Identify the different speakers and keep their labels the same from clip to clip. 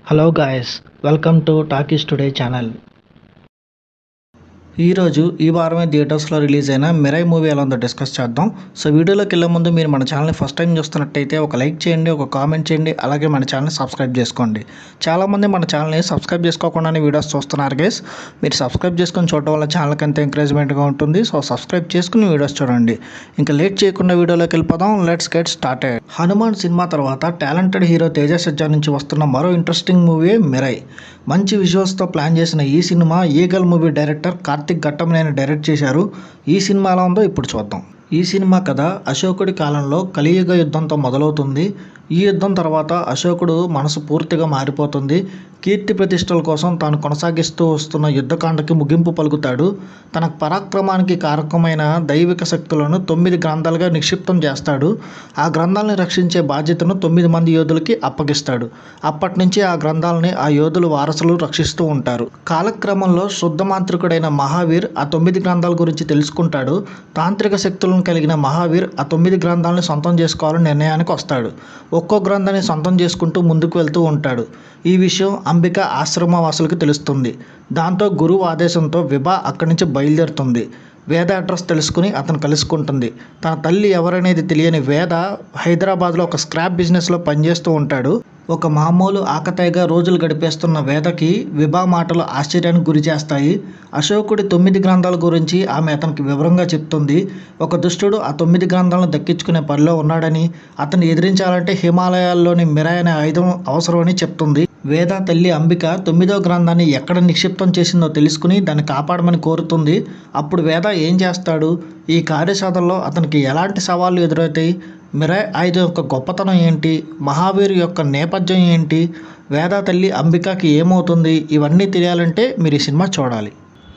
Speaker 1: Hello guys, welcome to Talkies Today channel. ఈరోజు ఈ వారమే థియేటర్స్లో రిలీజ్ అయిన మిరై మూవీ ఎలా ఉందో డిస్కస్ చేద్దాం. సో వీడియోలోకి వెళ్ళే ముందు మీరు మన ఛానల్ని ఫస్ట్ టైం చూస్తున్నట్టయితే ఒక లైక్ చేయండి, ఒక కామెంట్ చేయండి, అలాగే మన ఛానల్ని సబ్స్క్రైబ్ చేసుకోండి. చాలామంది మన ఛానల్ని సబ్స్క్రైబ్ చేసుకోకుండానే వీడియోస్ చూస్తున్నారు గైస్. మీరు సబ్స్క్రైబ్ చేసుకొని చూడటం వల్ల ఛానల్కి ఎంత ఎంకరేజ్మెంట్గా ఉంటుంది. సో సబ్స్క్రైబ్ చేసుకుని వీడియోస్ చూడండి. ఇంకా లేట్ చేయకుండా వీడియోలోకి వెళ్ళిపోదాం. Let's get started. Hanuman cinema తర్వాత టాలెంటెడ్ హీరో తేజ సజ్జా నుంచి వస్తున్న మరో ఇంట్రెస్టింగ్ మూవీ మిరై. మంచి విజువల్స్తో ప్లాన్ చేసిన ఈ cinema eagle movie director Karthik Ghattamaneni direct చేశారు. ఈ సినిమా ఎలా ఉందో ఇప్పుడు చూద్దాం. ఈ సినిమా కథ అశోకుడి కాలంలో కలియుగ యుద్ధంతో మొదలవుతుంది. ఈ యుద్ధం తర్వాత అశోకుడు మనసు పూర్తిగా మారిపోతుంది. కీర్తి ప్రతిష్టల కోసం తాను కొనసాగిస్తూ వస్తున్న యుద్ధకాండకి ముగింపు పలుకుతాడు. తన పరాక్రమానికి కారకమైన దైవిక శక్తులను 9 గ్రంథాలుగా నిక్షిప్తం చేస్తాడు. ఆ గ్రంథాలను రక్షించే బాధ్యతను 9 మంది యోధులకి అప్పగిస్తాడు. అప్పటి నుంచి ఆ గ్రంథాలని ఆ యోధులు వారసులు రక్షిస్తూ ఉంటారు. కాలక్రమంలో శుద్ధ మాంత్రికుడైన మహావీర్ ఆ 9 గ్రంథాల గురించి తెలుసుకుంటాడు. తాంత్రిక శక్తులను కలిగిన మహావీర్ ఆ 9 గ్రంథాలను సొంతం చేసుకోవాలని నిర్ణయానికి వస్తాడు. ఒక్కో గ్రంథాన్ని సొంతం చేసుకుంటూ ముందుకు వెళ్తూ ఉంటాడు. ఈ విషయం అంబిక ఆశ్రమవాసులకు తెలుస్తుంది. దాంతో గురువు ఆదేశంతో విభా అక్కడి నుంచి బయలుదేరుతుంది. వేద అడ్రస్ తెలుసుకుని అతను కలుసుకుంటుంది. తన తల్లి ఎవరనేది తెలియని వేద హైదరాబాద్లో ఒక స్క్రాప్ బిజినెస్లో పనిచేస్తూ ఉంటాడు. ఒక మామూలు ఆకతాయిగా రోజులు గడిపేస్తున్న వేదకి విభా మాటలు ఆశ్చర్యానికి గురి చేస్తాయి. అశోకుడి 9 గ్రంథాల గురించి ఆమె అతనికి వివరంగా చెప్తుంది. ఒక దుష్టుడు ఆ 9 గ్రంథాలను దక్కించుకునే పనిలో ఉన్నాడని, అతన్ని ఎదిరించాలంటే హిమాలయాల్లోని మిరై అనే ఆయుధం అవసరమని చెప్తుంది. వేద తల్లి అంబిక 9వ గ్రంథాన్ని ఎక్కడ నిక్షిప్తం చేసిందో తెలుసుకుని దాన్ని కాపాడమని కోరుతుంది. అప్పుడు వేద ఏం చేస్తాడు? ఈ కార్యసాధనలో అతనికి ఎలాంటి సవాళ్లు ఎదురవుతాయి? మిరై ఆయుధం యొక్క గొప్పతనం ఏంటి? మహావీర్ యొక్క నేపథ్యం ఏంటి? వేద తల్లి అంబికకి ఏమవుతుంది? ఇవన్నీ తెలియాలంటే మీరు ఈ సినిమా చూడాలి.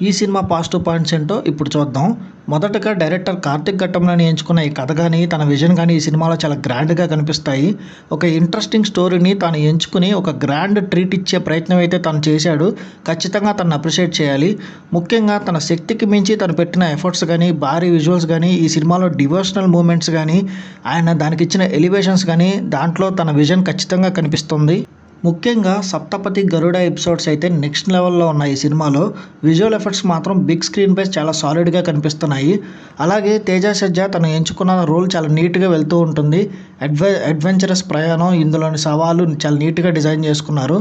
Speaker 1: ఈ సినిమా పాజిటివ్ పాయింట్స్ ఏంటో ఇప్పుడు చూద్దాం. మొదటగా డైరెక్టర్ కార్తిక్ ఘట్టంలోని ఎంచుకున్న ఈ కథ కానీ తన విజన్ కానీ ఈ సినిమాలో చాలా గ్రాండ్గా కనిపిస్తాయి. ఒక ఇంట్రెస్టింగ్ స్టోరీని తాను ఎంచుకుని ఒక గ్రాండ్ ట్రీట్ ఇచ్చే ప్రయత్నం అయితే తను చేశాడు. ఖచ్చితంగా తను అప్రిషియేట్ చేయాలి. ముఖ్యంగా తన శక్తికి మించి తను పెట్టిన ఎఫర్ట్స్ కానీ భారీ విజువల్స్ కానీ ఈ సినిమాలో డివోషనల్ మూమెంట్స్ కానీ ఆయన దానికి ఇచ్చిన ఎలివేషన్స్ కానీ దాంట్లో తన విజన్ ఖచ్చితంగా కనిపిస్తుంది. ముఖ్యంగా సప్తపతి గరుడ ఎపిసోడ్స్ అయితే నెక్స్ట్ లెవెల్లో ఉన్నాయి. ఈ సినిమాలో విజువల్ ఎఫెక్ట్స్ మాత్రం బిగ్ స్క్రీన్ పై చాలా సాలిడ్గా కనిపిస్తున్నాయి. అలాగే తేజ సజ్జా తను ఎంచుకున్న రోల్ చాలా నీట్గా వెళ్తూ ఉంటుంది. అడ్వెంచరస్ ప్రయాణం, ఇందులోని సవాలు చాలా నీట్గా డిజైన్ చేసుకున్నారు.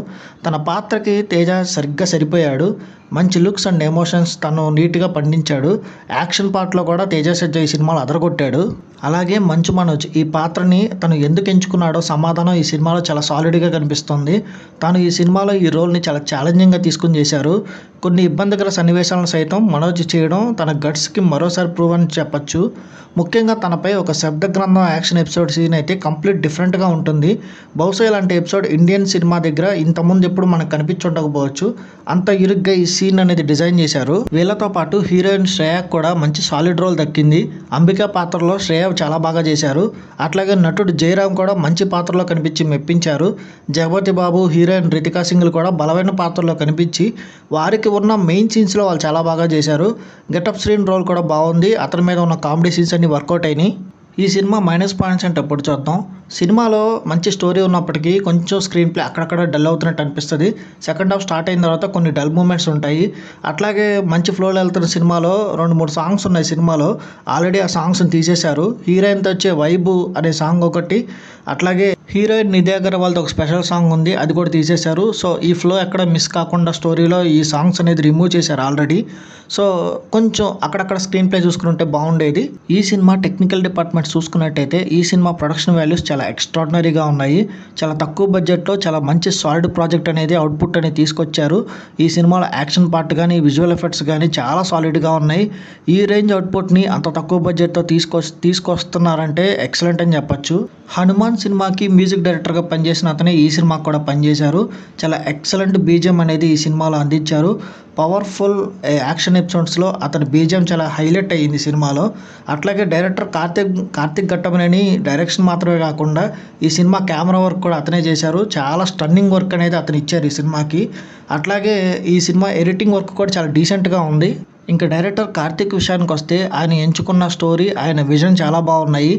Speaker 1: తన పాత్రకి తేజ సరిగ్గా సరిపోయాడు. మంచి లుక్స్ అండ్ ఎమోషన్స్ తను నీట్గా పండించాడు. యాక్షన్ పార్ట్లో కూడా తేజ సజ్జా ఈ సినిమాలో అదరగొట్టాడు. అలాగే మంచు మనోజ్ ఈ పాత్రని తను ఎందుకు ఎంచుకున్నాడో సమాధానం ఈ సినిమాలో చాలా సాలిడ్గా కనిపిస్తుంది. తాను ఈ సినిమాలో ఈ రోల్ని చాలా ఛాలెంజింగ్గా తీసుకుని చేశారు. కొన్ని ఇబ్బందికర సన్నివేశాలను సైతం మనోజ్ చేయడం తన గట్స్కి మరోసారి ప్రూవ్ అని చెప్పచ్చు. ముఖ్యంగా తనపై ఒక శబ్ద గ్రంథం యాక్షన్ ఎపిసోడ్ సీన్ అయితే కంప్లీట్ డిఫరెంట్గా ఉంటుంది. బహుశా ఇలాంటి ఎపిసోడ్ ఇండియన్ సినిమా దగ్గర ఇంతకుముందు ఎప్పుడు మనకు కనిపించుండకపోవచ్చు. అంత ఇరుగ్గా ఈ సీన్ అనేది డిజైన్ చేశారు. వీళ్ళతో పాటు హీరోయిన్ శ్రేయకు కూడా మంచి సాలిడ్ రోల్ దక్కింది. అంబిక పాత్రలో శ్రేయ చాలా బాగా చేశారు. అట్లాగే నటుడు జయరామ్ కూడా మంచి పాత్రలో కనిపించి మెప్పించారు. జగపతి బాబు, హీరోయిన్ రితికా సింగ్లు కూడా బలమైన పాత్రలో కనిపించి వారికి ఉన్న మెయిన్ సీన్స్లో వాళ్ళు చాలా బాగా చేశారు. గెటప్ శ్రీన్ రోల్ కూడా బాగుంది. అతని మీద ఉన్న కామెడీ సీన్స్ అన్ని వర్కౌట్ అయినాయి. ఈ సినిమా మైనస్ పాయింట్స్ అంటే ఎప్పుడు చూద్దాం. సినిమాలో మంచి స్టోరీ ఉన్నప్పటికీ కొంచెం స్క్రీన్ ప్లే అక్కడక్కడ డల్ అవుతున్నట్టు అనిపిస్తుంది. సెకండ్ హాఫ్ స్టార్ట్ అయిన తర్వాత కొన్ని డల్ మూమెంట్స్ ఉంటాయి. అట్లాగే మంచి ఫ్లోలో వెళ్తున్న సినిమాలో 2-3 సాంగ్స్ ఉన్నాయి. సినిమాలో ఆల్రెడీ ఆ సాంగ్స్ని తీసేశారు. హీరోయిన్తో వచ్చే వైబు అనే సాంగ్ ఒకటి, అట్లాగే హీరోయిన్ నిధి అగర్వాల్తో ఒక స్పెషల్ సాంగ్ ఉంది, అది కూడా తీసేశారు. సో ఈ ఫ్లో ఎక్కడ మిస్ కాకుండా స్టోరీలో ఈ సాంగ్స్ అనేది రిమూవ్ చేశారు ఆల్రెడీ. సో కొంచెం అక్కడక్కడ స్క్రీన్ ప్లే చూసుకుంటే బాగుండేది. ఈ సినిమా టెక్నికల్ డిపార్ట్మెంట్ చూసుకున్నట్టయితే ఈ సినిమా ప్రొడక్షన్ వాల్యూస్ చాలా ఎక్స్ట్రాడినరీగా ఉన్నాయి. చాలా తక్కువ బడ్జెట్లో చాలా మంచి సాలిడ్ ప్రాజెక్ట్ అనేది అవుట్పుట్ అనేది తీసుకొచ్చారు. ఈ సినిమాలో యాక్షన్ పార్ట్ కానీ విజువల్ ఎఫెక్ట్స్ కానీ చాలా సాలిడ్గా ఉన్నాయి. ఈ రేంజ్ అవుట్పుట్ని అంత తక్కువ బడ్జెట్తో తీసుకొస్తున్నారంటే ఎక్సలెంట్ అని చెప్పచ్చు. హనుమాన్ సినిమాకి మ్యూజిక్ డైరెక్టర్గా పనిచేసిన అతనే ఈ సినిమాకి కూడా పనిచేశారు. చాలా ఎక్సలెంట్ బీజిఎం అనేది ఈ సినిమాలో అందించారు. పవర్ఫుల్ యాక్షన్ ఎపిసోడ్స్లో అతని బీజిఎం చాలా హైలైట్ అయ్యింది సినిమాలో. అట్లాగే డైరెక్టర్ కార్తిక్ ఘట్టమనేని డైరెక్షన్ మాత్రమే కాకుండా ఈ సినిమా కెమెరా వర్క్ కూడా అతనే చేశారు. చాలా స్టన్నింగ్ వర్క్ అనేది అతను ఇచ్చారు ఈ సినిమాకి. అట్లాగే ఈ సినిమా ఎడిటింగ్ వర్క్ కూడా చాలా డీసెంట్గా ఉంది. ఇంకా డైరెక్టర్ కార్తిక్ విషయానికి వస్తే ఆయన ఎంచుకున్న స్టోరీ, ఆయన విజన్ చాలా బాగున్నాయి.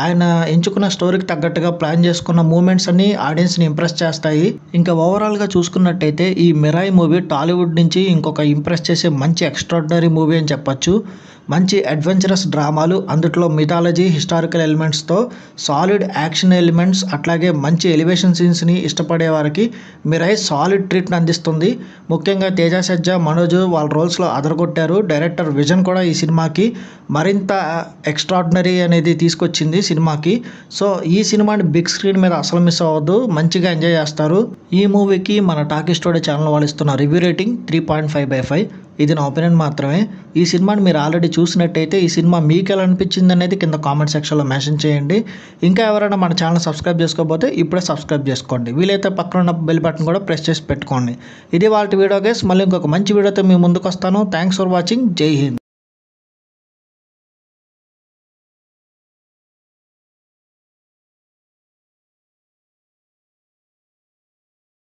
Speaker 1: ఆయన ఎంచుకున్న స్టోరీకి తగ్గట్టుగా ప్లాన్ చేసుకున్న మూమెంట్స్ అన్ని ఆడియన్స్ని ఇంప్రెస్ చేస్తాయి. ఇంకా ఓవరాల్గా చూసుకున్నట్టయితే ఈ మిరాయి మూవీ టాలీవుడ్ నుంచి ఇంకొక ఇంప్రెస్ చేసే మంచి ఎక్స్ట్రాడినరీ మూవీ అని చెప్పొచ్చు. మంచి అడ్వెంచరస్ డ్రామాలు, అందులో మిథాలజీ, హిస్టారికల్ ఎలిమెంట్స్తో సాలిడ్ యాక్షన్ ఎలిమెంట్స్, అట్లాగే మంచి ఎలివేషన్ సీన్స్ని ఇష్టపడే వారికి మిరాయి సాలిడ్ ట్రీట్ని అందిస్తుంది. ముఖ్యంగా తేజ సజ్జా, మనోజ్ వాళ్ళ రోల్స్లో అదరగొట్టారు. డైరెక్టర్ విజన్ కూడా ఈ సినిమాకి మరింత ఎక్స్ట్రాడినరీ అనేది తీసుకొచ్చింది సినిమాకి. సో ఈ సినిమాని బిగ్ స్క్రీన్ మీద అసలు మిస్ అవ్వద్దు, మంచిగా ఎంజాయ్ చేస్తారు. ఈ మూవీకి మన టాకీస్ టుడే ఛానల్ వాళ్ళు ఇస్తున్న రివ్యూ రేటింగ్ 3.5/5. ఇది నా ఒపీనియన్ మాత్రమే. ఈ సినిమాని మీరు ఆల్రెడీ చూసినట్టయితే ఈ సినిమా మీకు ఎలా అనిపించింది అనేది కింద కామెంట్ సెక్షన్లో మెన్షన్ చేయండి. ఇంకా ఎవరైనా మన ఛానల్ సబ్స్క్రైబ్ చేసుకోకపోతే ఇప్పుడే సబ్స్క్రైబ్ చేసుకోండి. వీలైతే పక్కన ఉన్న బెల్ బటన్ కూడా ప్రెస్ చేసి పెట్టుకోండి. ఇది వాళ్ళ వీడియో గైస్. మళ్ళీ ఇంకొక మంచి వీడియోతో మీ ముందుకు వస్తాను. Thanks for watching. జై హింద్.